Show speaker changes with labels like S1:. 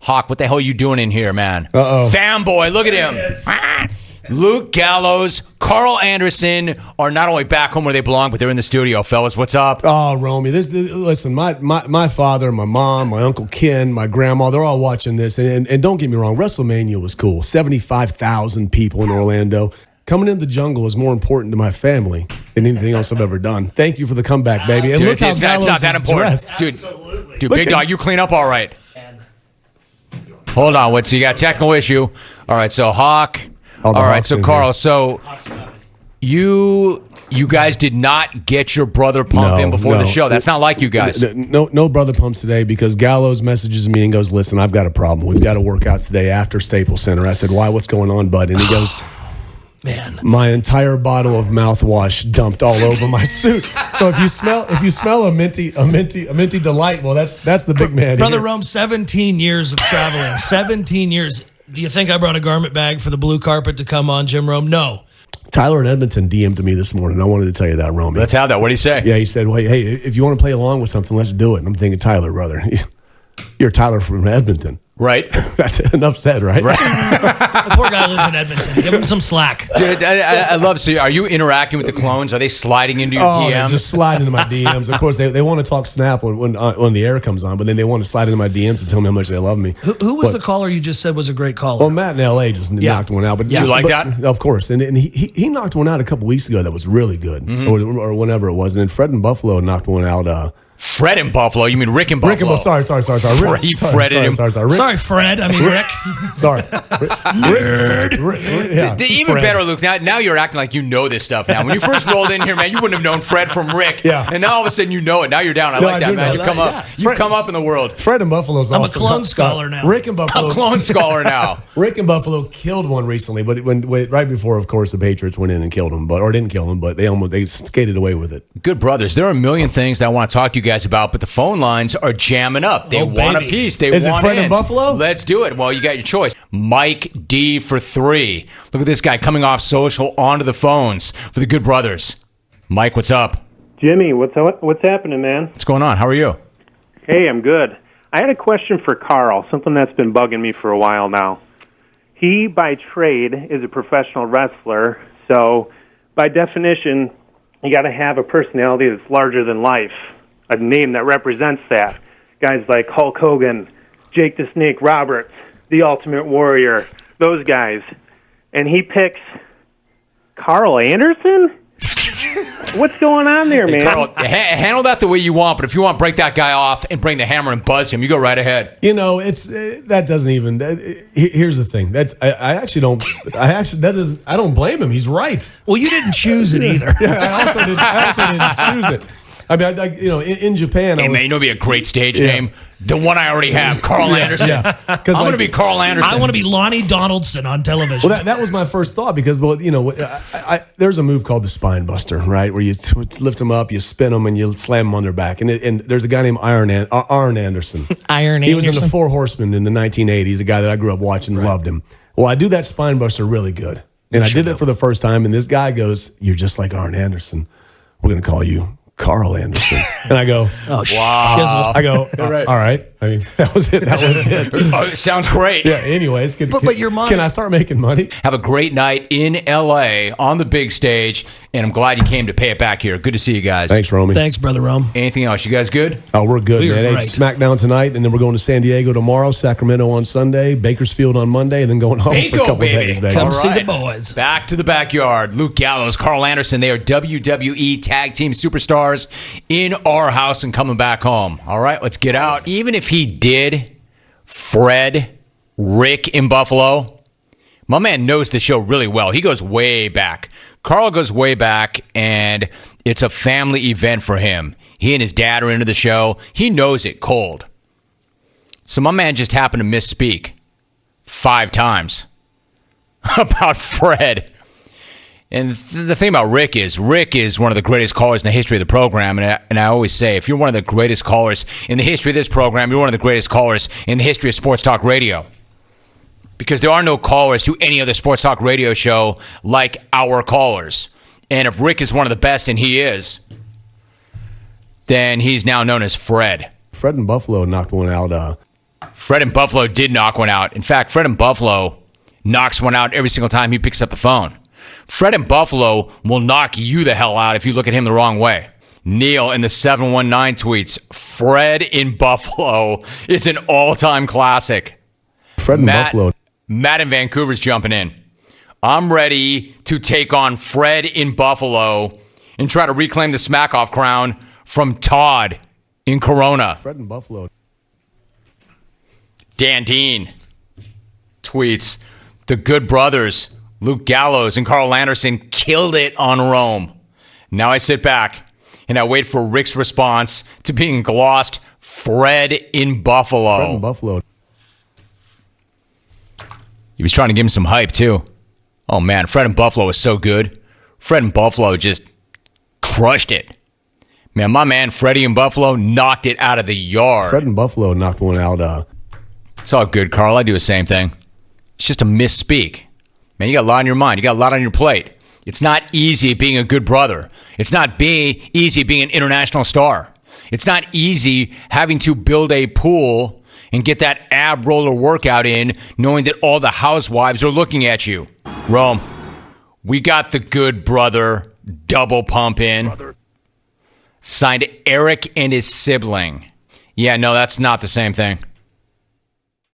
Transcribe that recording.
S1: Hawk, what the hell are you doing in here, man? Fanboy, look at him. Luke Gallows, Karl Anderson are not only back home where they belong, but they're in the studio, fellas. What's up?
S2: Oh, Romy, listen, my father, my mom, my Uncle Ken, my grandma, they're all watching this. And don't get me wrong, WrestleMania was cool. 75,000 people in Orlando. Coming into the jungle is more important to my family than anything else I've ever done. Thank you for the comeback, baby. And
S1: dude,
S2: look how Gallows is dressed.
S1: Dude, Big Dog, you clean up all right. Hold on, so you got a technical issue. All right, so Hawk. All right, so Karl, so you guys did not get your brother pump in before the show. That's not like you guys.
S2: No brother pumps today because Gallows messages me and goes, listen, I've got a problem. We've got to work out today after Staples Center. I said, why? What's going on, bud? And he goes, man, my entire bottle of mouthwash dumped all over my suit. So if you smell a minty delight, well, that's the big man.
S3: Brother Rome, 17 years of traveling, 17 years. Do you think I brought a garment bag for the blue carpet to come on, Jim Rome? No.
S2: Tyler in Edmonton DM'd me this morning. I wanted to tell you that, Romy.
S1: Let's have that. What did he say?
S2: Yeah, he said, well, hey, if you want to play along with something, let's do it. And I'm thinking, Tyler, brother. You're Tyler from Edmonton.
S1: Right.
S2: That's enough said, right?
S3: The poor guy lives in Edmonton. Give him some slack.
S1: Dude, I love to see. Are you interacting with the clones? Are they sliding into your DMs?
S2: They're just sliding into my DMs. Of course, they want to talk snap when the air comes on, but then they want to slide into my DMs and tell me how much they love me.
S3: Who was the caller you just said was a great caller?
S2: Well, Matt in L.A. just knocked one out. But
S1: you like that?
S2: Of course. And he knocked one out a couple weeks ago that was really good, or whenever it was. And then Fred in Buffalo knocked one out.
S1: Fred in Buffalo? You mean Rick in Buffalo?
S2: Sorry.
S1: Sorry,
S3: Fred. I mean, Rick.
S2: Sorry.
S1: Yeah, even Fred. Better, Luke. Now you're acting like you know this stuff now. When you first rolled in here, man, you wouldn't have known Fred from Rick.
S2: Yeah.
S1: And now all of a sudden you know it. Now you're down. I like that, man. You come up in the world.
S2: Fred in Buffalo's awesome.
S3: I'm a clone scholar now.
S2: Rick in Buffalo.
S1: A clone scholar now.
S2: Rick in Buffalo killed one recently, but right before, of course, the Patriots went in and killed him, or didn't kill him, but they skated away with it.
S1: Good brothers. There are a million things that I want to talk to you guys about, but the phone lines are jamming up. They want a piece.
S2: Is it Fred in Buffalo?
S1: Let's do it. Well, you got your choice. Mike D for 3. Look at this guy coming off social onto the phones for the Good Brothers. Mike, what's up?
S4: Jimmy, what's happening, man?
S1: What's going on? How are you?
S4: Hey, I'm good. I had a question for Karl, something that's been bugging me for a while now. He, by trade, is a professional wrestler, so by definition, you got to have a personality that's larger than life. A name that represents that. Guys like Hulk Hogan, Jake the Snake Roberts, The Ultimate Warrior, those guys. And he picks Karl Anderson? What's going on there, man?
S1: Karl, handle that the way you want, but if you want to break that guy off and bring the hammer and buzz him, you go right ahead.
S2: You know, that doesn't even. Here's the thing. I don't blame him. He's right.
S3: Well, you didn't choose it either.
S2: Yeah, I also didn't choose it. I mean, in Japan,
S1: hey, man, you know, it'd be a great stage name. The one I already have, Karl Anderson.
S2: Yeah,
S1: I'm going to be Karl Anderson.
S3: I want to be Lonnie Donaldson on television.
S2: Well, that was my first thought because, there's a move called the spine buster, right, where you lift them up, you spin them, and you slam them on their back. And there's a guy named Arn Anderson.
S3: He
S2: was in the Four Horsemen in the 1980s, a guy that I grew up watching and loved him. Well, I do that spine buster really good. And I did it for the first time, and this guy goes, you're just like Arn Anderson. We're going to call you Karl Anderson. And I go,
S3: oh, wow.
S2: I go, all right. I mean, that was it.
S1: It sounds great.
S2: Yeah, anyways.
S3: But your money.
S2: Can I start making money?
S1: Have a great night in L.A. on the big stage, and I'm glad you came to pay it back here. Good to see you guys.
S2: Thanks, Romy.
S3: Thanks, Brother Rome.
S1: Anything else? You guys good?
S2: Oh, we're good, man. Hey,
S3: great.
S2: SmackDown tonight, and then we're going to San Diego tomorrow, Sacramento on Sunday, Bakersfield on Monday, and then going home for a couple days, baby.
S3: Come see the boys.
S1: Back to the backyard. Luke Gallows, Karl Anderson, they are WWE Tag Team Superstars in our house and coming back home. All right, let's get out. Even if he did Fred, Rick in Buffalo, my man knows the show really well. He goes way back. Karl goes way back, and it's a family event for him. He and his dad are into the show. He knows it cold. So my man just happened to misspeak 5 times about Fred. And the thing about Rick is one of the greatest callers in the history of the program. And I always say, if you're one of the greatest callers in the history of this program, you're one of the greatest callers in the history of sports talk radio. Because there are no callers to any other sports talk radio show like our callers. And if Rick is one of the best, and he is, then he's now known as Fred.
S2: Fred in Buffalo knocked one out
S1: Fred in Buffalo did knock one out. In fact, Fred in Buffalo knocks one out every single time he picks up the phone. Fred in Buffalo will knock you the hell out if you look at him the wrong way. Neil in the 719 tweets, Fred in Buffalo is an all-time classic.
S2: Fred in Buffalo.
S1: Matt in Vancouver's jumping in. I'm ready to take on Fred in Buffalo and try to reclaim the Smack-Off crown from Todd in Corona.
S2: Fred in Buffalo.
S1: Dan Dean tweets, the Good Brothers, Luke Gallows and Karl Anderson killed it on Rome. Now I sit back and I wait for Rick's response to being glossed Fred in Buffalo.
S2: Fred in Buffalo.
S1: He was trying to give him some hype, too. Oh, man, Fred in Buffalo is so good. Fred in Buffalo just crushed it. Man, my man Freddie in Buffalo knocked it out of the yard.
S2: Fred in Buffalo knocked one out.
S1: It's all good, Carl. I do the same thing. It's just a misspeak. Man, you got a lot on your mind. You got a lot on your plate. It's not easy being a good brother. It's not easy being an international star. It's not easy having to build a pool and get that ab roller workout in knowing that all the housewives are looking at you. Rome, we got the Good Brother double pump in. Signed Eric and his sibling. Yeah, no, that's not the same thing.